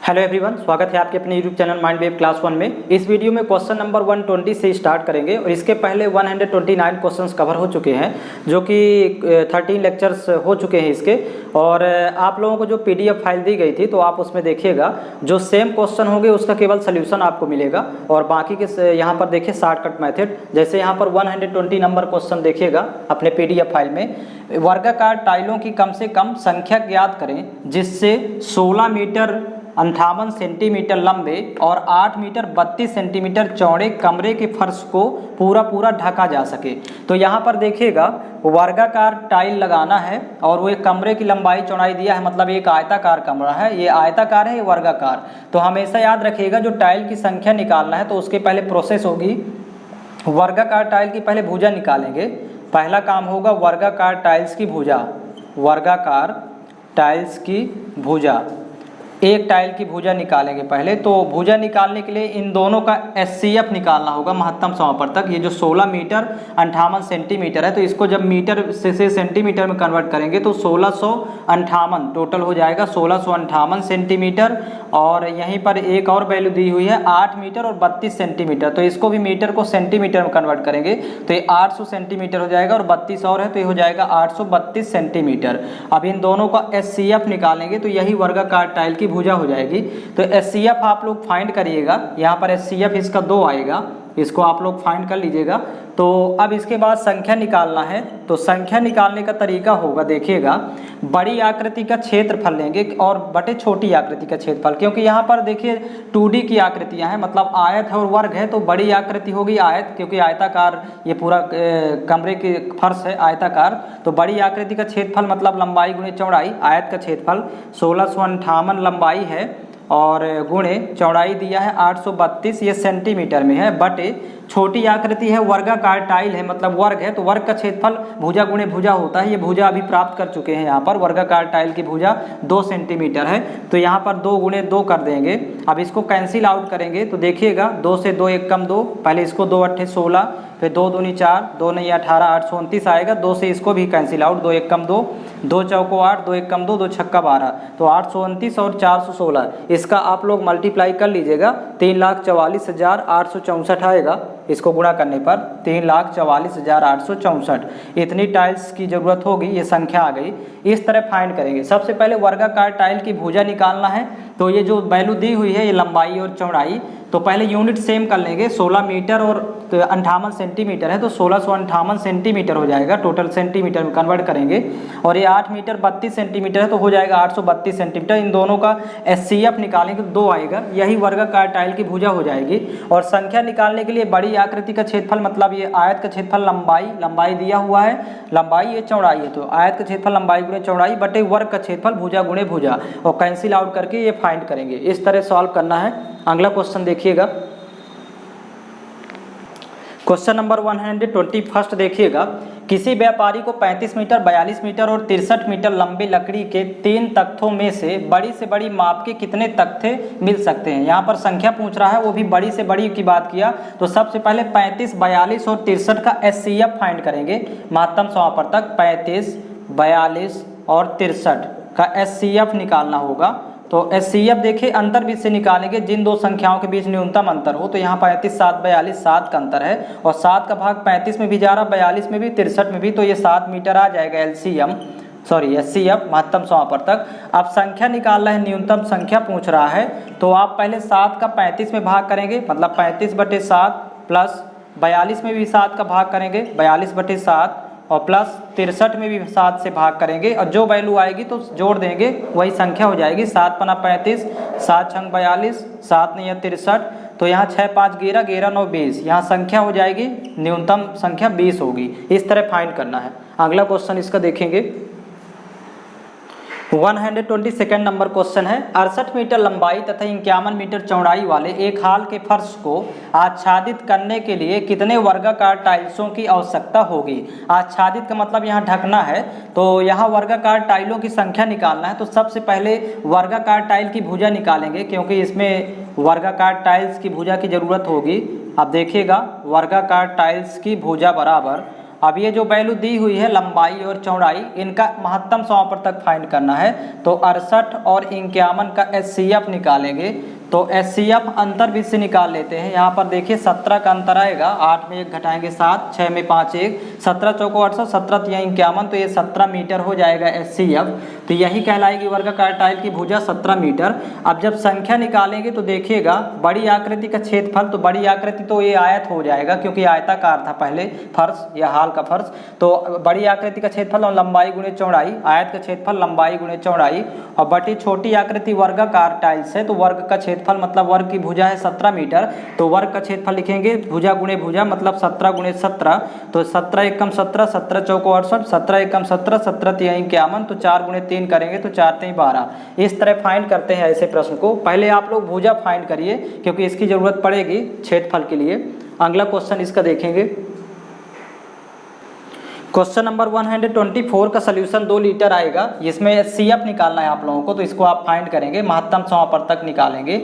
Hello everyone, स्वागत है आपके अपने YouTube channel mind wave class 1 में। इस वीडियो में क्वेश्चन नंबर 120 से स्टार्ट करेंगे और इसके पहले 129 क्वेश्चंस कवर हो चुके हैं, जो कि 13 लेक्चर्स हो चुके हैं इसके। और आप लोगों को जो पीडीएफ फाइल दी गई थी तो आप उसमें देखिएगा, जो सेम क्वेश्चन होंगे उसका केवल सोल्यूशन आपको मिलेगा और बाकी के यहाँ पर देखिए शॉर्टकट मेथड। जैसे यहाँ पर 120 नंबर क्वेश्चन देखिएगा अपने पीडीएफ फाइल में, वर्गाकार टाइलों की कम से कम संख्या ज्ञात करें जिससे 16 मीटर 58 सेंटीमीटर लंबे और 8 मीटर 32 सेंटीमीटर चौड़े कमरे के फर्श को पूरा ढका जा सके। तो यहाँ पर देखिएगा वर्गाकार टाइल लगाना है और वो एक कमरे की लंबाई चौड़ाई दिया है, मतलब एक आयताकार कमरा है, ये आयताकार है, ये वर्गाकार। तो हमेशा याद रखिएगा जो टाइल की संख्या निकालना है तो उसके पहले प्रोसेस होगी, वर्गाकार टाइल की पहले भुजा निकालेंगे। पहला काम होगा वर्गाकार टाइल्स की भुजा, वर्गाकार टाइल्स की भुजा, एक टाइल की भुजा निकालेंगे पहले। तो भुजा निकालने के लिए इन दोनों का एचसीएफ निकालना होगा, महत्तम समापवर्तक। ये जो 16 मीटर 58 सेंटीमीटर है तो इसको जब मीटर से सेंटीमीटर में कन्वर्ट करेंगे तो 1658 टोटल हो जाएगा, 1658 सेंटीमीटर। और यहीं पर एक और वैल्यू दी हुई है 8 मीटर और 32 सेंटीमीटर, तो इसको भी मीटर को सेंटीमीटर में कन्वर्ट करेंगे तो ये 800 सेंटीमीटर हो जाएगा और 32 और है तो ये हो जाएगा 832 सेंटीमीटर। अब इन दोनों का एचसीएफ निकालेंगे तो यही वर्गाकार टाइल की भुजा हो जाएगी। तो एचसीएफ आप लोग फाइंड करिएगा, यहाँ पर एचसीएफ इसका 2 आएगा, इसको आप लोग फाइंड कर लीजिएगा। तो अब इसके बाद संख्या निकालना है। तो संख्या निकालने का तरीका होगा, देखिएगा, बड़ी आकृति का क्षेत्रफल लेंगे और बटे छोटी आकृति का क्षेत्रफल, क्योंकि यहाँ पर देखिए 2D की आकृतियाँ हैं, मतलब आयत है और वर्ग है। तो बड़ी आकृति होगी आयत, क्योंकि आयताकार ये पूरा कमरे के फर्श है आयताकार। तो बड़ी आकृति का क्षेत्रफल मतलब लंबाई गुणे चौड़ाई, आयत का क्षेत्रफल 1658 लंबाई है और गुणे चौड़ाई दिया है 832, ये सेंटीमीटर में है, बटे छोटी आकृति है वर्गाकार टाइल है, मतलब वर्ग है, तो वर्ग का क्षेत्रफल भुजा गुणे भुजा होता है। ये भुजा अभी प्राप्त कर चुके हैं, यहाँ पर वर्गाकार टाइल की भुजा 2 सेंटीमीटर है तो यहाँ पर 2 गुणे 2 कर देंगे। अब इसको कैंसिल आउट करेंगे तो देखिएगा 2 से 2 एक कम 2, पहले इसको 2 अट्ठे 16, फिर 2 दूनी 4, 2 नहीं 18, 829 आएगा। 2 से इसको भी कैंसिल आउट, 2 एक कम 2, 2 चौको 8, 2 एक कम 2, 2 छक्का 12, तो 829 और 416, इसका आप लोग मल्टीप्लाई कर लीजिएगा, 3,44,864 आएगा। इसको गुणा करने पर 3,44,864 इतनी टाइल्स की ज़रूरत होगी, ये संख्या आ गई। इस तरह फाइंड करेंगे। सबसे पहले वर्गाकार टाइल की भुजा निकालना है, तो ये जो वैल्यू दी हुई है ये लंबाई और चौड़ाई, तो पहले यूनिट सेम कर लेंगे। 16 मीटर और 58 सेंटीमीटर है तो 1658 सेंटीमीटर हो जाएगा, टोटल सेंटीमीटर में कन्वर्ट करेंगे। और ये 8 मीटर 32 सेंटीमीटर है तो हो जाएगा 832 सेंटीमीटर। इन दोनों का एचसीएफ निकालेंगे तो 2 आएगा, यही वर्गाकार टाइल की भुजा हो जाएगी। और संख्या निकालने के लिए बड़ी आकृति का क्षेत्रफल, मतलब ये आयत का क्षेत्रफल लंबाई दिया हुआ है, लंबाई ये चौड़ाई है, तो आयत का क्षेत्रफल लंबाई गुणे चौड़ाई बटे वर्ग का क्षेत्रफल भुजा गुणे भुजा, और कैंसिल आउट करके ये फाइंड करेंगे। इस तरह सॉल्व करना है। अगला क्वेश्चन देखिएगा, क्वेश्चन नंबर 121 देखिएगा, किसी व्यापारी को 35 मीटर 42 मीटर और 63 मीटर लंबे लकड़ी के 3 तख्तों में से बड़ी माप के कितने तख्ते मिल सकते हैं। यहाँ पर संख्या पूछ रहा है, वो भी बड़ी से बड़ी की बात किया। तो सबसे पहले 35, 42 और 63 का एचसीएफ फाइंड करेंगे, महत्तम समापवर्तक। 35, 42 और 63 का एचसीएफ निकालना होगा। तो एचसीएफ देखिए अंतर बीच से निकालेंगे, जिन दो संख्याओं के बीच न्यूनतम अंतर हो। तो यहाँ 35, 7, 42, 7 का अंतर है और 7 का भाग 35 में भी जा रहा, 42 में भी, 63 में भी, तो ये 7 मीटर आ जाएगा एचसीएफ, महत्तम समापवर्तक। अब संख्या निकालना है, न्यूनतम संख्या पूछ रहा है, तो आप पहले 7 का 35 में भाग करेंगे, मतलब 35/7 प्लस 42 में भी 7 का भाग करेंगे, 42/7 और प्लस 63 में भी 7 से भाग करेंगे, और जो वैल्यू आएगी तो जोड़ देंगे, वही संख्या हो जाएगी। 7 पना 35, 7 छंग 42, 7 नहीं 63, तो यहाँ 6 5 11, 11 9 20, यहाँ संख्या हो जाएगी, न्यूनतम संख्या 20 होगी। इस तरह फाइंड करना है। अगला क्वेश्चन इसका देखेंगे, 122 नंबर क्वेश्चन है, 68 मीटर लंबाई तथा 51 मीटर चौड़ाई वाले एक हाल के फर्श को आच्छादित करने के लिए कितने वर्गाकार टाइल्सों की आवश्यकता होगी। आच्छादित का मतलब यहाँ ढकना है, तो यहाँ वर्गाकार टाइलों की संख्या निकालना है। तो सबसे पहले वर्गाकार टाइल की भुजा निकालेंगे, क्योंकि इसमें वर्गाकार टाइल्स की भुजा की जरूरत होगी। अब देखिएगा, वर्गाकार टाइल्स की भुजा बराबर अब ये जो वैल्यू दी हुई है लंबाई और चौड़ाई, इनका महत्तम समापवर्तक फाइंड करना है। तो 68 और 51 का HCF निकालेंगे। तो HCF अंतर भी से निकाल लेते हैं। यहाँ पर देखिए 17 का अंतर आएगा, 8 में 1 घटाएंगे 7, 6 में 5 1, 17 चौको 800, 17 या 51, तो ये 17 मीटर हो जाएगा HCF। तो यही कहलाएगी वर्गाकार टाइल की भुजा 17 मीटर। अब जब संख्या निकालेंगे तो देखिएगा बड़ी आकृति का क्षेत्रफल, तो बड़ी आकृति तो ये आयत हो जाएगा क्योंकि आयताकार था पहले फर्श या हाल का फर्श। तो बड़ी आकृति का क्षेत्रफल और लंबाई गुणे चौड़ाई, आयत का क्षेत्रफल लंबाई गुणे चौड़ाई, और बटी छोटी आकृति वर्गाकार टाइल्स है तो वर्ग का क्षेत्रफल मतलब वर्ग की भुजा है 17 मीटर, तो वर्ग का क्षेत्रफल लिखेंगे भुजा गुणे भुजा मतलब 17 गुणे 17, तो 17 एकम 17, 17 चौको 68, 17 एकम 17, 17 तिहाई 51, तो 4 गुणे 3 करेंगे तो 4 तिहाई 12। इस तरह फाइंड करते हैं ऐसे प्रश्न को। पहले आप लोग भुजा फाइंड करिए क्योंकि इसकी जरूरत पड़ेगी क्षेत्रफल के लिए। अगला क्वेश्चन इसका देखेंगे। क्वेश्चन नंबर 124 का सलूशन 2 लीटर आएगा। इसमें HCF निकालना है आप लोगों को, तो इसको आप फाइंड करेंगे, महत्तम समापवर्तक निकालेंगे।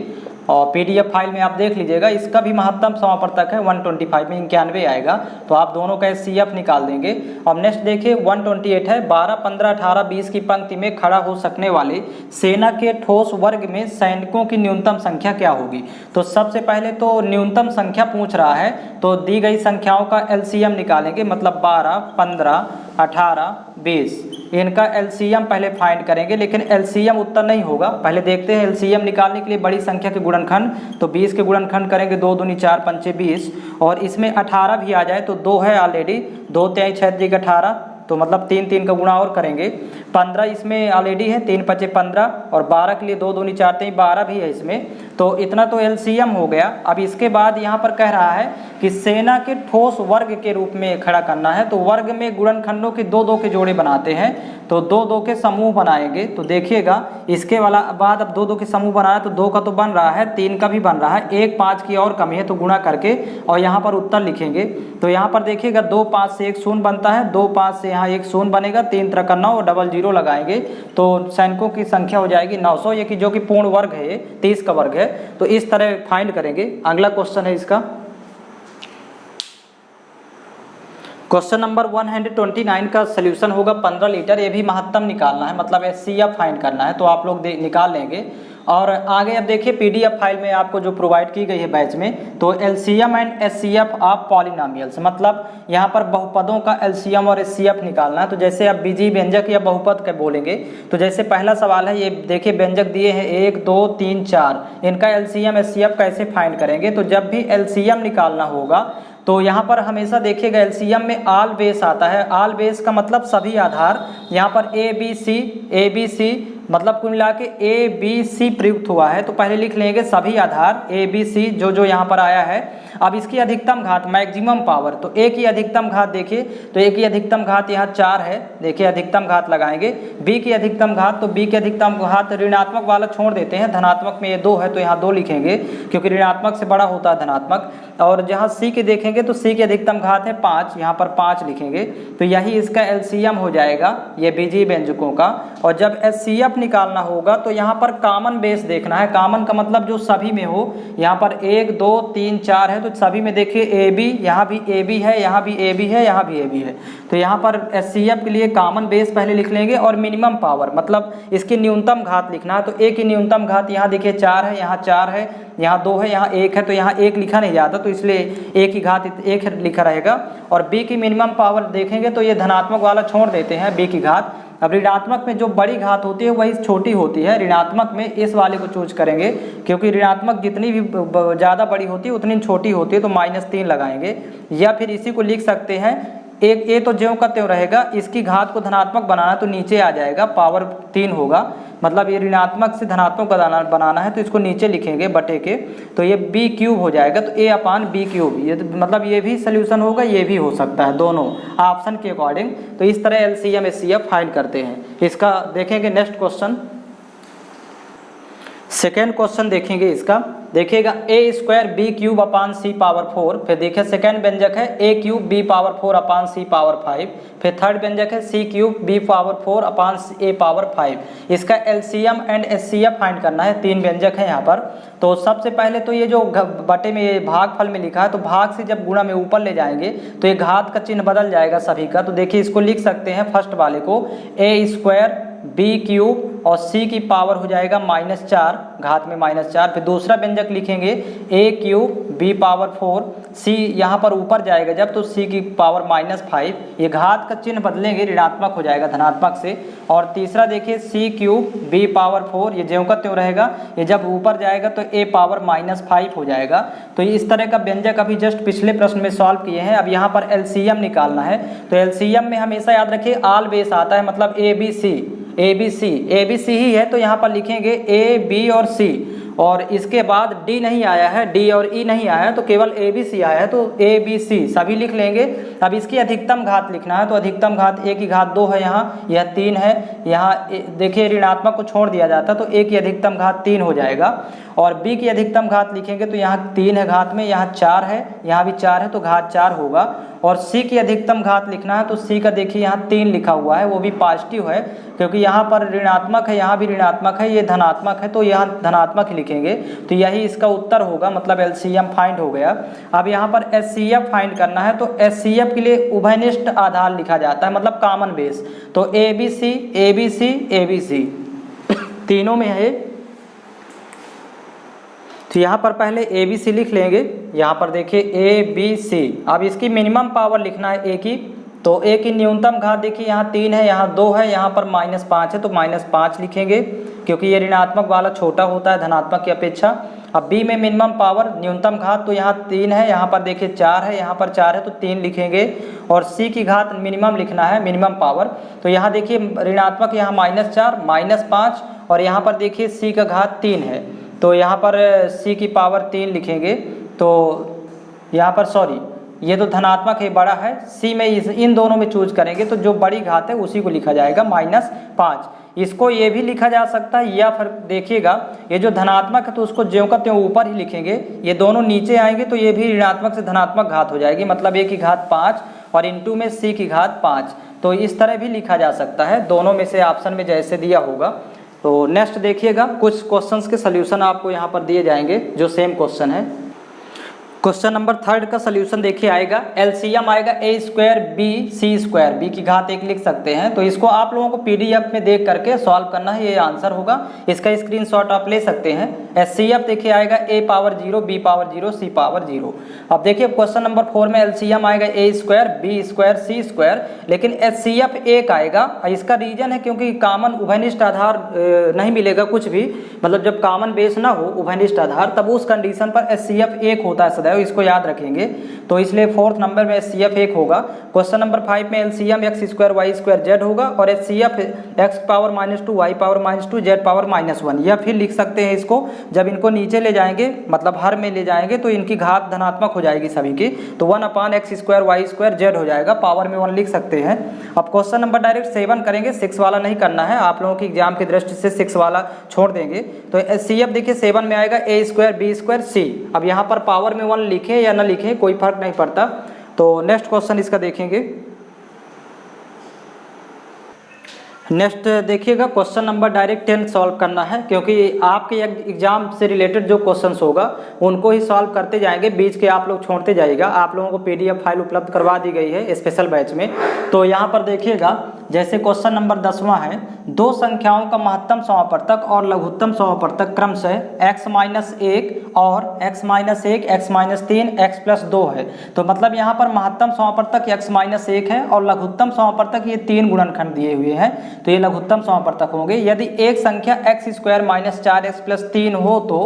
और PDF फाइल में आप देख लीजिएगा, इसका भी महत्तम समापवर्तक है 125 में 91 आएगा, तो आप दोनों का HCF निकाल देंगे। अब नेक्स्ट देखिए 128 है, 12, 15, 18, 20 की पंक्ति में खड़ा हो सकने वाले सेना के ठोस वर्ग में सैनिकों की न्यूनतम संख्या क्या होगी। तो सबसे पहले तो न्यूनतम संख्या पूछ रहा है, तो दी गई संख्याओं का LCM निकालेंगे, मतलब 12, 15, 18, 20, इनका LCM पहले फाइंड करेंगे। लेकिन LCM उत्तर नहीं होगा, पहले देखते हैं LCM निकालने के लिए बड़ी संख्या के गुणनखंड। तो 20 के गुणनखंड करेंगे, 2 दूनी 4 पंचे 20, और इसमें 18 भी आ जाए तो 2 है ऑलरेडी, 2 तिहाई 6 तिहाई 18, तो मतलब 3 3 का गुणा और करेंगे। 15 इसमें ऑलरेडी है, 3 पचे 15, और 12 के लिए 2 दूनी 4 तिहाई 12 भी है इसमें, तो इतना तो LCM हो गया। अब इसके बाद यहाँ पर कह रहा है कि सेना के ठोस वर्ग के रूप में खड़ा करना है, तो वर्ग में गुणनखंडों के 2 2 के जोड़े बनाते हैं, तो 2 2 के समूह बनाएंगे। तो देखिएगा इसके वाला बाद अब 2 2 के समूह बनाना है, तो 2 का तो बन रहा है, 3 का भी बन रहा है, 1 5 की और कमी है, तो गुणा करके और यहाँ पर उत्तर लिखेंगे। तो यहाँ पर देखिएगा 2 5 से 1 शून्य बनता है, 2 5 से यहाँ 1 शून्य बनेगा, 3 3 का 9 और डबल 0 लगाएंगे, तो सैनिकों की संख्या हो जाएगी 900, ये कि जो कि पूर्ण वर्ग है, 30 का वर्ग है। तो इस तरह फाइंड करेंगे। अगला क्वेश्चन है इसका क्वेश्चन नंबर 129 का सलूशन होगा 15 लीटर। ये भी महत्तम निकालना है, मतलब HCF फाइंड करना है, तो आप लोग निकाल लेंगे। और आगे अब देखिए PDF फाइल में आपको जो प्रोवाइड की गई है बैच में, तो LCM and HCF of polynomials, मतलब यहाँ पर बहुपदों का LCM और HCF निकालना है। तो जैसे आप बीजीय व्यंजक या बहुपद के बोलेंगे, तो जैसे पहला सवाल है, ये देखिए व्यंजक दिए हैं 1 2 3 4, इनका LCM HCF कैसे फाइंड करेंगे। तो जब भी LCM निकालना होगा तो यहाँ पर हमेशा देखिएगा LCM में आल बेस आता है। आल बेस का मतलब सभी आधार, यहाँ पर A B C मतलब कुल मिला के ABC प्रयुक्त हुआ है, तो पहले लिख लेंगे सभी आधार ABC जो यहाँ पर आया है। अब इसकी अधिकतम घात मैक्सिमम पावर, तो A की अधिकतम घात देखिए, तो A की अधिकतम घात यहाँ 4 है, देखिए अधिकतम घात लगाएंगे। B की अधिकतम घात, तो B की अधिकतम घात ऋणात्मक वाला छोड़ देते हैं, धनात्मक में ये 2 है तो यहाँ 2 लिखेंगे क्योंकि ऋणात्मक से बड़ा होता है धनात्मक। और जहाँ C की देखेंगे तो C की अधिकतम घात है 5, यहाँ पर 5 लिखेंगे, तो यही इसका LCM हो जाएगा ये बीजीय व्यंजकों का। और जब HCF निकालना होगा तो यहाँ पर कॉमन बेस देखना है। कॉमन का मतलब जो सभी में हो, यहाँ पर 1 2 3 4 है, तो सभी में देखिए AB, यहाँ भी AB है, यहाँ भी AB है, यहाँ भी AB है, तो यहाँ पर HCF के लिए कॉमन बेस पहले लिख लेंगे। और मिनिमम पावर मतलब इसकी न्यूनतम घात लिखना है, तो A की न्यूनतम घात यहाँ देखिए 4 है, यहाँ 4 है, यहाँ 2 है, यहाँ 1 है, तो यहाँ 1 लिखा नहीं जाता, तो इसलिए A की घात 1 लिखा रहेगा। और B की मिनिमम पावर देखेंगे तो ये धनात्मक वाला छोड़ देते हैं B की घात। अब ऋणात्मक में जो बड़ी घात होती है वही छोटी होती है, ऋणात्मक में इस वाले को चूज करेंगे क्योंकि ऋणात्मक जितनी भी ज़्यादा बड़ी होती है उतनी छोटी होती है, तो -3 लगाएंगे। या फिर इसी को लिख सकते हैं, एक ए तो ज्यों का त्यों रहेगा, इसकी घात को धनात्मक बनाना तो नीचे आ जाएगा, पावर 3 होगा, मतलब ये ऋणात्मक से धनात्मक बनाना है तो इसको नीचे लिखेंगे बटे के, तो ये B³ हो जाएगा, तो A/B³, ये मतलब ये भी सल्यूशन होगा, ये भी हो सकता है, दोनों ऑप्शन के अकॉर्डिंग। तो इस तरह LCM HCF फाइंड करते हैं। इसका देखेंगे नेक्स्ट क्वेश्चन। सेकेंड क्वेश्चन देखेंगे इसका, देखिएगा ए स्क्वायर बी क्यूब अपान सी पावर 4, फिर देखिए सेकेंड व्यंजक है ए क्यूब बी पावर 4 अपान सी पावर 5, फिर थर्ड व्यंजक है सी क्यूब बी पावर 4 अपान ए पावर 5। इसका एलसीएम एंड एचसीएफ फाइंड करना है, तीन व्यंजक है यहाँ पर। तो सबसे पहले तो ये जो बटे में ये भागफल में लिखा है, तो भाग से जब गुणा में ऊपर ले जाएंगे तो ये घात का चिन्ह बदल जाएगा सभी का। तो देखिए इसको लिख सकते हैं फर्स्ट वाले को ए स्क्वायर बी क्यूब और सी की पावर हो जाएगा -4, घात में -4। फिर दूसरा व्यंजक लिखेंगे ए क्यूब बी पावर 4, सी यहाँ पर ऊपर जाएगा जब तो सी की पावर -5, ये घात का चिन्ह बदलेंगे ऋणात्मक हो जाएगा धनात्मक से। और तीसरा देखिए सी क्यूब बी पावर 4, ये ज्यों का त्यों रहेगा, ये जब ऊपर जाएगा तो ए पावर -5 हो जाएगा। तो इस तरह का व्यंजक अभी जस्ट पिछले प्रश्न में सॉल्व किए हैं। अब यहाँ पर एलसीएम निकालना है, तो एलसीएम में हमेशा याद रखिए आल बेस आता है, मतलब ए बी सी ही है, तो यहाँ पर लिखेंगे ए बी और सी, और इसके बाद डी नहीं आया है, डी और ई नहीं आया है, तो केवल ए बी सी आया है, तो ए बी सी सभी लिख लेंगे। अब इसकी अधिकतम घात लिखना है, तो अधिकतम घात ए की घात 2 है, यहाँ यह 3 है, यहाँ देखिए ऋणात्मक को छोड़ दिया जाता तो ए की अधिकतम घात 3 हो जाएगा। और बी की अधिकतम घात लिखेंगे तो यहाँ 3 है घात में, यहाँ 4 है, यहाँ भी 4 है, तो घात 4 होगा। और सी की अधिकतम घात लिखना है, तो सी का देखिए यहाँ 3 लिखा हुआ है, वो भी पॉजिटिव है क्योंकि यहाँ पर ऋणात्मक है, यहाँ भी ऋणात्मक है, ये धनात्मक है, तो यहाँ धनात्मक ही लिखेंगे। तो यही इसका उत्तर होगा, मतलब एलसीएम फाइंड हो गया। अब यहाँ पर एचसीएफ फाइंड करना है, तो एचसीएफ के लिए उभयनिष्ठ आधार लिखा जाता है, मतलब कॉमन बेस। तो ए बी सी तीनों में है, तो यहाँ पर पहले ए बी सी लिख लेंगे। यहाँ पर देखिए ए बी सी, अब इसकी मिनिमम पावर लिखना है ए की, तो ए की न्यूनतम घात देखिए यहाँ 3 है, यहाँ 2 है, यहाँ पर -5 है, तो -5 लिखेंगे क्योंकि ये ऋणात्मक वाला छोटा होता है धनात्मक की अपेक्षा। अब बी में मिनिमम पावर न्यूनतम घात, तो यहाँ 3 है, यहाँ पर देखिए 4 है, यहाँ पर 4 है, तो 3 लिखेंगे। और सी की घात मिनिमम लिखना है, मिनिमम पावर, तो यहाँ देखिए ऋणात्मक यहाँ -4 -5, और यहाँ पर देखिए सी का घात 3 है, तो यहाँ पर सी की पावर 3 लिखेंगे। तो यहाँ पर सॉरी, ये तो धनात्मक है, बड़ा है, सी में इन दोनों में चूज करेंगे तो जो बड़ी घात है उसी को लिखा जाएगा -5। इसको ये भी लिखा जा सकता है, या फिर देखिएगा ये जो धनात्मक है तो उसको ज्यों का त्यों ऊपर ही लिखेंगे, ये दोनों नीचे आएंगे तो ये भी ऋणात्मक से धनात्मक घात हो जाएगी, मतलब ए की घात 5 और इंटू में सी की घात 5। तो इस तरह भी लिखा जा सकता है, दोनों में से ऑप्शन में जैसे दिया होगा। तो नेक्स्ट देखिएगा, कुछ क्वेश्चंस के सल्यूशन आपको यहाँ पर दिए जाएंगे जो सेम क्वेश्चन है। क्वेश्चन नंबर 3 का सल्यूशन देखिए आएगा, एलसीएम आएगा A square B C square, B की घात 1 लिख सकते हैं। तो इसको आप लोगों को पीडीएफ में देख करके सॉल्व करना है, ये आंसर होगा, इसका स्क्रीनशॉट आप ले सकते हैं। एचसीएफ देखिए आएगा ए पावर 0 बी पावर 0 सी पावर 0। अब देखिए क्वेश्चन नंबर 4 में एलसीएम आएगा A square B square C square, लेकिन एचसीएफ 1 आएगा। इसका रीजन है क्योंकि कॉमन उभयनिष्ठ आधार नहीं मिलेगा कुछ भी, मतलब जब कॉमन बेस ना हो उभयनिष्ठ आधार, तब उस कंडीशन पर एचसीएफ 1 होता है, इसको याद रखेंगे। तो इसलिए 4th नंबर में एचसीएफ 1 होगा। क्वेश्चन नंबर 5 में LCM x square y square z होगा, और HCF x power -2 y power -2 z power -1। या फिर लिख सकते हैं इसको, जब इनको नीचे ले जाएंगे मतलब हर में ले जाएंगे तो इनकी घात धनात्मक हो जाएगी सभी की, तो 1/x square y square z हो जाएगा, पावर में 1 लिख सकते हैं। अब क्वेश्चन नंबर डायरेक्ट 7 करेंगे, 6 वाला नहीं करना है, आप लोगों की एग्जाम की दृष्टि से 6 वाला छोड़ देंगे। तो एचसीएफ देखिए 7 में आएगा ए स्क्वायर बी स्क्वायर सी। अब यहाँ पर पावर में 1 लिखें या ना लिखें कोई फर्क नहीं पड़ता। तो नेक्स्ट क्वेश्चन इसका देखेंगे। नेक्स्ट देखिएगा, क्वेश्चन नंबर डायरेक्ट 10 सॉल्व करना है, क्योंकि आपके एग्जाम से रिलेटेड जो क्वेश्चंस होगा उनको ही सॉल्व करते जाएंगे, बीच के आप लोग छोड़ते जाइएगा। आप लोगों को पीडीएफ फाइल उपलब्ध करवा दी गई है स्पेशल बैच में। तो यहाँ पर देखिएगा, जैसे क्वेश्चन नंबर 10वां है, दो संख्याओं का महत्तम समापवर्तक और लघुत्तम समापवर्तक क्रमशः x-1 और x-1 x-3 x+2 है। तो मतलब यहाँ पर महत्तम समापवर्तक x-1 है और लघुत्तम समापवर्तक ये 3 गुणनखंड दिए हुए हैं, तो ये लघुत्तम समापवर्तक होंगे। यदि एक संख्या x² - 4x+3 हो तो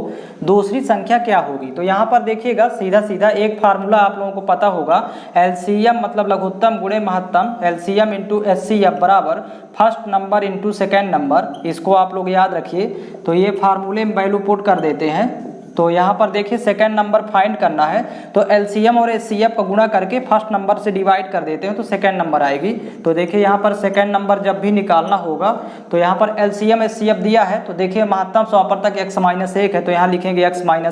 दूसरी संख्या क्या होगी? तो यहाँ पर देखिएगा सीधा सीधा एक फार्मूला आप लोगों को पता होगा, एलसीएम मतलब लघुत्तम गुणे महत्तम, एलसीएम इंटू एचसीएफ बराबर first number into second number. इसको आप लोग याद रखिए। तो ये फार्मूले में वैल्यू पुट कर देते हैं, तो यहाँ पर देखिए सेकंड नंबर फाइंड करना है, तो एलसीएम और एचसीएफ का गुणा करके फर्स्ट नंबर से डिवाइड कर देते हैं तो सेकंड नंबर आएगी। तो देखिए यहाँ पर सेकंड नंबर जब भी निकालना होगा तो यहाँ पर एलसीएम एचसीएफ दिया है, तो देखिए महत्तम समापवर्तक x-1 है, तो यहाँ लिखेंगे x-1,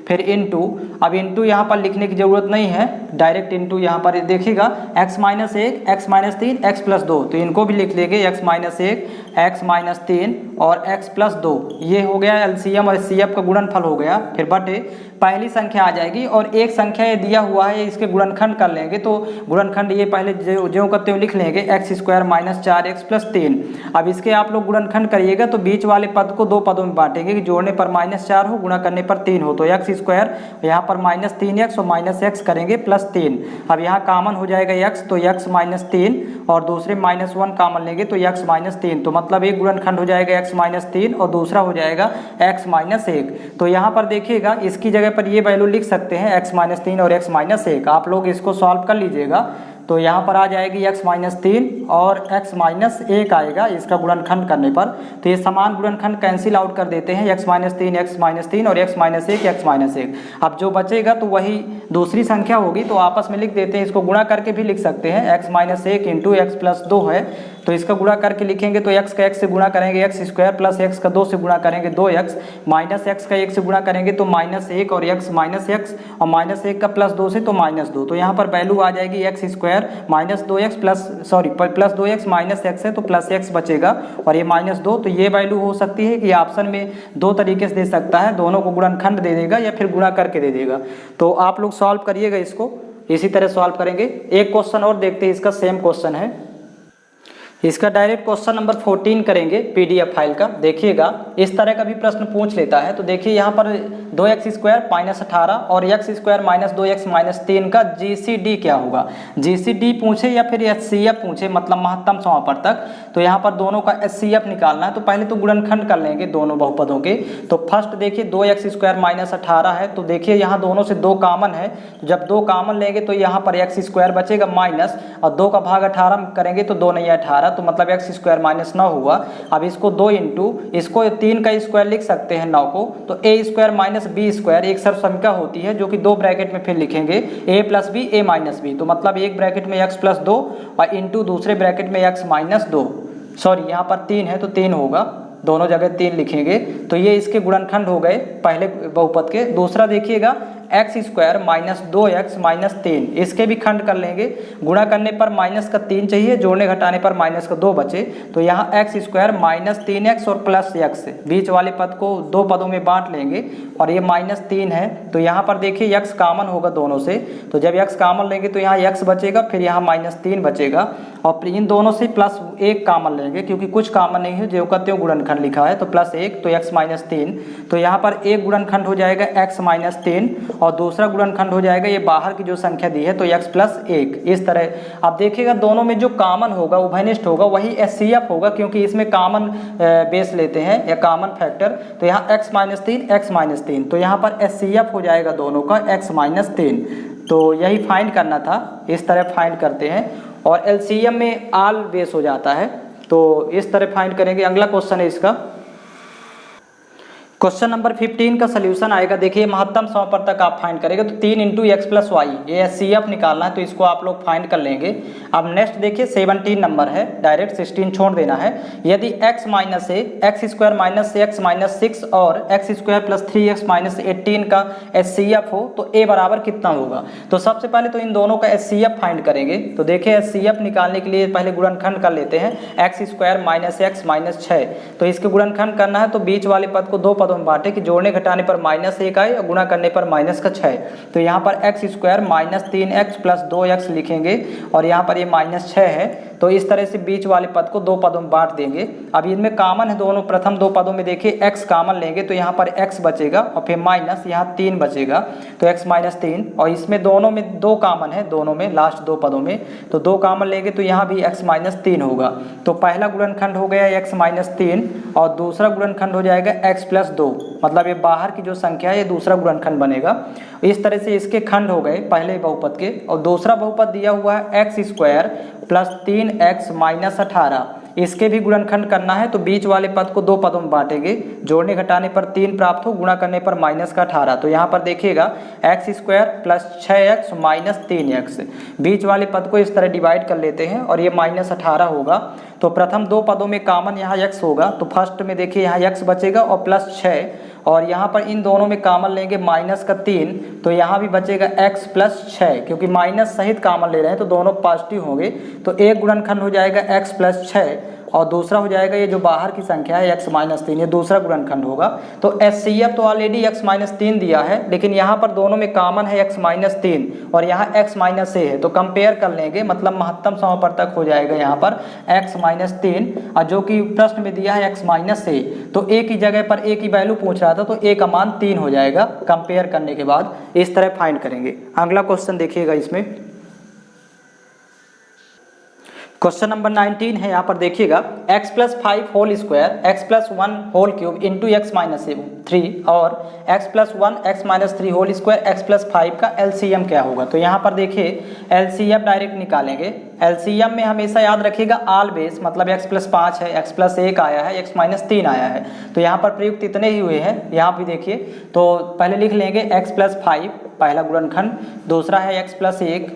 फिर इनटू, अब इनटू यहाँ पर लिखने की जरूरत नहीं है, डायरेक्ट इनटू यहाँ पर देखिएगा x-1, x-3, x+2, तो इनको भी लिख लेंगे x-1, x-3 और x+2। ये हो गया एलसीएम और एचसीएफ का गुणनफल हो गया। फिर बटे पहली संख्या आ जाएगी और एक संख्या ये दिया हुआ है, इसके गुणनखंड कर लेंगे, तो गुणनखंड ये पहले जो करते हुए लिख लेंगे x² - 4x+3। अब इसके आप लोग गुणनखंड करिएगा तो बीच वाले पद को दो पदों में बांटेंगे कि जोड़ने पर -4 हो, गुणा करने पर 3 हो, तो x² यहाँ पर -3x और -x करेंगे +3। अब यहाँ कामन हो जाएगा x, तो x -3 और दूसरे -1 कामन लेंगे तो x -3, तो मतलब एक गुणनखंड हो जाएगा x -3 और दूसरा हो जाएगा x -1। तो यहाँ पर देखिएगा इसकी जगह पर ये वैल्यू लिख सकते हैं x -3 और x -1। आप लोग इसको सॉल्व कर लीजिएगा, तो यहाँ पर आ जाएगी x -3 और x -1 आएगा इसका गुणनखंड करने पर। तो ये समान गुणनखंड कैंसिल आउट कर देते हैं, x -3 और x -1। अब जो बचेगा तो वही दूसरी संख्या होगी, तो आपस में लिख देते हैं, इसको गुणा करके भी लिख सकते हैं, x -1 × x+2 है, तो इसका गुणा करके लिखेंगे तो x का x से गुणा करेंगे x² प्लस x का 2 से गुणा करेंगे 2x, माइनस x का 1 से गुणा करेंगे तो -1 और x और -1 का +2 से तो -2। तो यहाँ पर वैल्यू आ जाएगी x² -2x plus 2x minus x है तो प्लस x बचेगा और ये -2। तो ये वैल्यू हो सकती है कि ऑप्शन में दो तरीके से दे सकता है, दोनों को गुणनखंड दे देगा या फिर गुणा करके दे देगा। तो आप लोग सॉल्व करिएगा इसको, इसी तरह सॉल्व करेंगे। एक क्वेश्चन और देखते हैं, इसका सेम क्वेश्चन है, इसका डायरेक्ट क्वेश्चन नंबर 14 करेंगे पीडीएफ फाइल का। देखिएगा इस तरह का भी प्रश्न पूछ लेता है, तो देखिए यहाँ पर 2x² -18 और x² -2x -3 का जीसीडी क्या होगा। जीसीडी पूछे या फिर एचसीएफ पूछे, मतलब महत्तम समापवर्तक, तो यहाँ पर दोनों का एचसीएफ निकालना है। तो पहले तो गुणनखंड कर लेंगे दोनों बहुपदों के। तो फर्स्ट देखिए 2x² -18 है, तो देखिए यहाँ दोनों से 2 कामन है, तो जब 2 कामन लेंगे तो यहाँ पर x² बचेगा माइनस और 2 का भाग 18 करेंगे तो 2 नहीं 18, तो मतलब x² -9 हुआ। अब इसको 2 इंटू इसको 3 का स्क्वायर लिख सकते हैं 9 को, तो a² - b² एक सर्वसंख्या होती है जो कि 2 ब्रैकेट में फिर लिखेंगे a + b a - b, तो मतलब एक ब्रैकेट में x + 2 और इंटू दूसरे ब्रैकेट में x - 2, सॉरी यहाँ पर 3 है तो 3 होगा, दोनों जगह 3 लिखेंगे। तो ये इसके गुणनखंड हो गए पहले बहुपद के। दूसरा देखिएगा x² - 2x - 3, इसके भी खंड कर लेंगे, गुणा करने पर माइनस का 3 चाहिए, जोड़ने घटाने पर माइनस का 2 बचे, तो यहाँ x² -3x और प्लस x, बीच वाले पद को 2 पदों में बांट लेंगे और ये -3 है, तो यहाँ पर देखिए x कामन होगा दोनों से, तो जब x कामन लेंगे तो यहाँ x बचेगा, फिर यहाँ -3 बचेगा और इन दोनों से +1 कामन लेंगे, क्योंकि कुछ कामन नहीं है, जो कहते हो गुणनखंड लिखा है, तो +1 तो x -3, तो यहाँ पर एक गुणनखंड हो जाएगा x -3 और दूसरा गुणनखंड हो जाएगा ये बाहर की जो संख्या दी है तो x + 1। इस तरह अब देखिएगा दोनों में जो कामन होगा उभयनिष्ठ होगा वही एचसीएफ होगा, क्योंकि इसमें कामन बेस लेते हैं या कामन फैक्टर, तो यहाँ x -3 तो यहाँ पर एचसीएफ हो जाएगा दोनों का x -3। तो यही फाइंड करना था, इस तरह फाइंड करते हैं और एलसीएम में आल बेस हो जाता है, तो इस तरह फाइंड करेंगे। अगला क्वेश्चन है इसका, क्वेश्चन नंबर 15 का सलूशन आएगा। देखिए महत्तम समापवर्तक आप फाइंड करेंगे तो 3 × x + y, ये एचसीएफ निकालना है, तो इसको आप लोग फाइंड कर लेंगे। अब नेक्स्ट देखिए 17 नंबर है, डायरेक्ट 16 छोड़ देना है। यदि x - a, x² - x - 6 और x² + 3x - 18 का एचसीएफ हो तो a बराबर कितना होगा। तो सबसे पहले तो इन दोनों का एचसीएफ फाइंड करेंगे। तो देखिए एचसीएफ निकालने के लिए पहले गुणनखंड कर लेते हैं, x² - x - 6, तो इसके गुणनखंड करना है, तो बीच वाले पद को 2 पदों में बांटे कि जोड़ने घटाने पर -1 आए और गुणा करने पर -6, तो यहाँ पर x² -3x + 2x लिखेंगे और यहाँ पर ये -6 है, तो इस तरह से बीच वाले पद को 2 पदों में बांट देंगे। अब इनमें कामन है दोनों, प्रथम 2 पदों में देखिए x कामन लेंगे तो यहाँ पर x बचेगा और फिर माइनस यहाँ 3 बचेगा, तो x -3, और इसमें दोनों में 2 कामन है, दोनों में लास्ट 2 पदों में, तो 2 कामन लेंगे तो यहाँ भी x -3 होगा। तो पहला गुणनखंड हो गया x -3 और दूसरा गुणनखंड हो जाएगा x + 2, मतलब ये बाहर की जो संख्या है ये दूसरा गुणनखंड बनेगा। इस तरह से इसके खंड हो गए पहले बहुपद के, और दूसरा बहुपद दिया हुआ है x² + 3x - 18, इसके भी गुणनखंड करना है तो बीच वाले पद को 2 पदों में बांटेंगे। जोड़ने घटाने पर 3 प्राप्त हो, गुणा करने पर माइनस का 18। तो यहाँ पर देखिएगा x² plus 6x minus 3x, बीच वाले पद को इस तरह डिवाइड कर लेते हैं और ये माइनस 18 होगा। तो प्रथम 2 पदों में कॉमन यहाँ x होगा, तो फर्स्ट में देखिए यहाँ x बचेगा और प्लस 6, और यहाँ पर इन दोनों में कॉमन लेंगे माइनस का 3, तो यहाँ भी बचेगा x प्लस 6, क्योंकि माइनस सहित कॉमन ले रहे हैं तो दोनों पॉजिटिव होंगे। तो एक गुणनखंड हो जाएगा x प्लस 6 और दूसरा हो जाएगा ये जो बाहर की संख्या है x माइनस 3, ये दूसरा गुणनखंड होगा। तो HCF तो ऑलरेडी x माइनस 3 दिया है, लेकिन यहाँ पर दोनों में कॉमन है x माइनस 3 और यहाँ x माइनस a है, तो कंपेयर कर लेंगे, मतलब महत्तम समापवर्तक हो जाएगा यहाँ पर x माइनस 3, और जो कि प्रश्न में दिया है x माइनस a, तो a की जगह पर a की वैल्यू पूछ रहा था तो a का मान 3 हो जाएगा। कंपेयर करने के बाद इस तरह फाइंड करेंगे। अगला क्वेश्चन देखिएगा, इसमें क्वेश्चन नंबर 19 है। यहाँ पर देखिएगा x plus 5 whole square x plus 1 whole cube into x minus 3 और x plus 1 x minus 3 whole square x plus 5 का LCM क्या होगा। तो यहाँ पर देखिए LCM डायरेक्ट निकालेंगे। LCM में हमेशा याद रखिएगा आल बेस, मतलब x प्लस 5 है, x प्लस 1 आया है, x माइनस 3 आया है, तो यहाँ पर प्रयुक्त इतने ही हुए हैं। यहाँ भी देखिए, तो पहले लिख लेंगे x प्लस 5 पहला गुणनखंड, दूसरा है x प्लस 1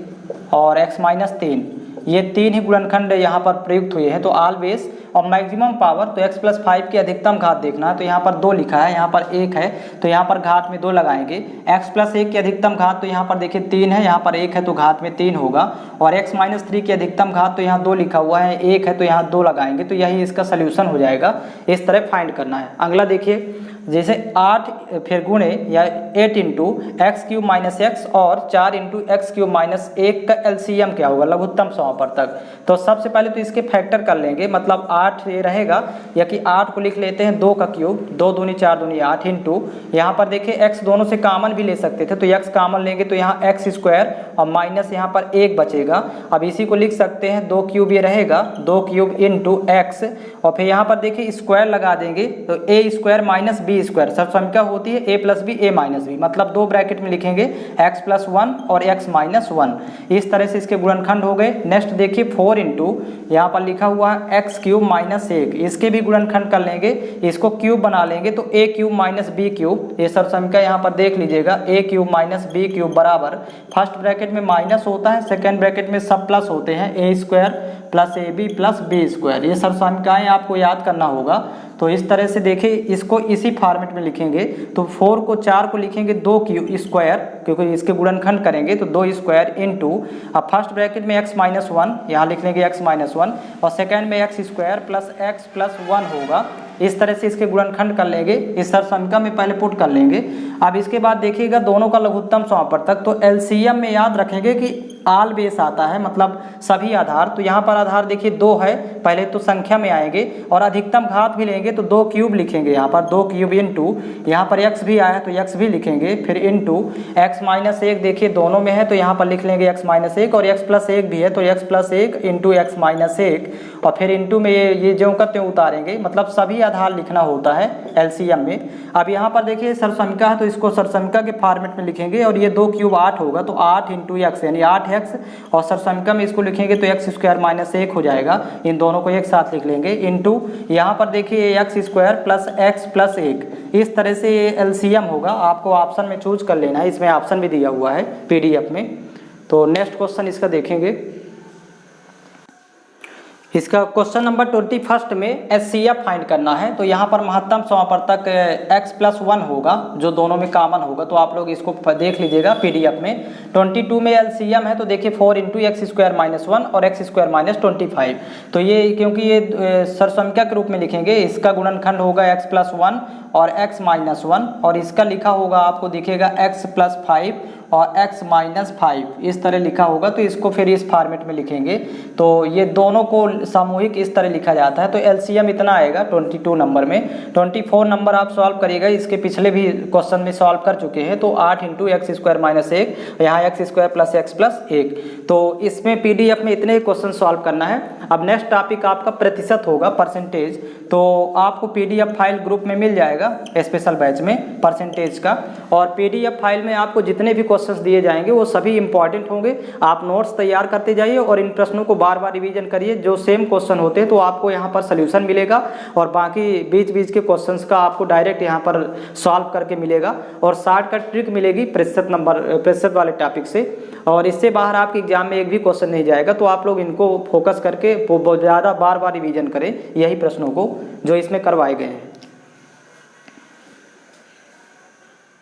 और x माइनस 3, ये 3 ही गुणनखंड यहाँ पर प्रयुक्त हुए हैं। तो आल बेस और मैक्सिमम पावर, तो x प्लस 5 की अधिकतम घात देखना है, तो यहाँ पर 2 लिखा है, यहाँ पर 1 है, तो यहाँ पर घात में 2 लगाएंगे। x प्लस 1 की अधिकतम घात तो यहाँ पर देखिए 3 है, यहाँ पर 1 है तो घात में 3 होगा, और x माइनस 3 की अधिकतम घात तो यहाँ 2 लिखा हुआ है, 1 है तो यहाँ 2 लगाएंगे, तो यही इसका सोल्यूशन हो जाएगा। इस तरह फाइंड करना है। अगला देखिए, जैसे 8 फिर गुणे या 8 into x cube minus x और 4 इंटू एक्स क्यूब माइनस 1 का LCM क्या होगा, लघुत्तम समापवर्तक। तो सबसे पहले तो इसके फैक्टर कर लेंगे, मतलब 8 ये रहेगा, या कि 8 को लिख लेते हैं 2 का क्यूब, 2 दूनी 4 दूनी 8 इंटू, यहाँ पर देखिए x दोनों से कॉमन भी ले सकते थे, तो x कॉमन लेंगे तो यहाँ एक्स स्क्वायर और माइनस यहाँ पर 1 बचेगा। अब इसी को लिख सकते हैं 2 क्यूब, ये रहेगा 2 क्यूब इंटू एक्स, और फिर यहाँ पर देखिए स्क्वायर लगा देंगे, तो a square minus b square, सर्वसम्मिका होती है a plus B a minus B, मतलब 2 ब्रैकेट में लिखेंगे x प्लस 1 और x माइनस 1। इस तरह से इसके गुणनखंड हो गए। नेक्स्ट देखिए 4 इंटू, यहाँ पर लिखा हुआ है एक्स क्यूब माइनस 1, इसके भी गुणनखंड कर लेंगे, इसको क्यूब बना लेंगे तो a cube minus B cube, ये सर्वसम्मिका यहाँ पर देख लीजिएगा, a cube minus B cube बराबर, फर्स्ट ब्रैकेट में माइनस होता है, सेकेंड ब्रैकेट में सब प्लस होते हैं, a square plus ab plus B square. ये सर्वसम्मिकाएं आपको याद करना होगा। तो इस तरह से देखिए, इसको इसी फॉर्मेट में लिखेंगे, तो 4 को 4 को लिखेंगे 2 क्यूब स्क्वायर, क्योंकि इसके गुणनखंड करेंगे तो 2 स्क्वायर इंटू, अब फर्स्ट ब्रैकेट में x माइनस 1, यहाँ लिख लेंगे x माइनस 1, और सेकेंड में x square plus x plus 1 होगा। इस तरह से इसके गुणनखंड कर लेंगे, इस सर्वसम्मिका में पहले पुट कर लेंगे। अब इसके बाद देखिएगा दोनों का लघुत्तम समापवर्तक, तो LCM में याद रखेंगे कि आल बेस आता है, मतलब सभी आधार, तो यहाँ पर आधार देखिए 2 है, पहले तो संख्या में आएंगे, और अधिकतम घात भी लेंगे तो 2 क्यूब लिखेंगे, यहाँ पर 2 क्यूब इंटू, यहाँ पर x भी आया है तो x भी लिखेंगे, फिर इंटू x माइनस 1 देखिए दोनों में है तो यहाँ पर लिख लेंगे x माइनस 1, और x प्लस 1 भी है तो x plus 1 into x minus 1, और फिर इंटू में ये जो करते हैं उतारेंगे, मतलब सभी आधार लिखना होता है LCM में। अब यहाँ पर देखिए सर्वसम्मिका है तो इसको सर्वसम्मिका के फॉर्मेट में लिखेंगे, और ये 2 क्यूब 8 होगा तो 8 इंटू एक्स, यानी 8x, और सर्वसम्मिका में इसको लिखेंगे तो x स्क्वायर माइनस 1 हो जाएगा। इन दोनों को एक साथ लिख लेंगे, इंटू यहाँ पर देखिए x square plus x plus 1। इस तरह से LCM होगा, आपको ऑप्शन में चूज कर लेना है, इसमें ऑप्शन भी दिया हुआ है PDF में। तो नेक्स्ट क्वेश्चन इसका देखेंगे, इसका क्वेश्चन नंबर 21 में HCF फाइंड करना है। तो यहाँ पर महत्तम समापवर्तक x प्लस 1 होगा, जो दोनों में कॉमन होगा, तो आप लोग इसको देख लीजिएगा PDF में। 22 में LCM है तो देखिए 4 इंटू एक्स स्क्वायर माइनस 1 और एक्स स्क्वायर माइनस 25, तो ये क्योंकि ये सर्वसम्मिका के रूप में लिखेंगे, इसका गुणनखंड होगा x प्लस 1 और x माइनस 1, और इसका लिखा होगा आपको दिखेगा x प्लस 5 और x माइनस 5, इस तरह लिखा होगा, तो इसको फिर इस फॉर्मेट में लिखेंगे। तो ये दोनों को सामूहिक इस तरह लिखा जाता है। तो LCM इतना आएगा 22 नंबर में। 24 नंबर आप सॉल्व करिएगा, इसके पिछले भी क्वेश्चन में सॉल्व कर चुके हैं। तो 8 इंटू एक्स स्क्वायर माइनस 1, यहाँ x square plus x plus 1। तो इसमें PDF में इतने ही क्वेश्चन सॉल्व करना है। अब नेक्स्ट टॉपिक आपका प्रतिशत होगा, परसेंटेज। तो आपको PDF फाइल ग्रुप में मिल जाएगा स्पेशल बैच में परसेंटेज का, और PDF फाइल में आपको जितने भी क्वेश्चंस दिए जाएंगे वो सभी इंपॉर्टेंट होंगे। आप नोट्स तैयार करते जाइए और इन प्रश्नों को बार बार रिवीजन करिए। जो सेम क्वेश्चन होते हैं तो आपको यहाँ पर सोल्यूशन मिलेगा और बाकी बीच बीच के क्वेश्चंस का आपको डायरेक्ट यहाँ पर सॉल्व करके मिलेगा और शॉर्टकट ट्रिक मिलेगी प्रतिशत वाले टॉपिक से। और इससे बाहर आपके एग्जाम में एक भी क्वेश्चन नहीं जाएगा। तो आप लोग इनको फोकस करके ज़्यादा बार बार रिवीजन करें यही प्रश्नों को जो इसमें करवाए गए हैं।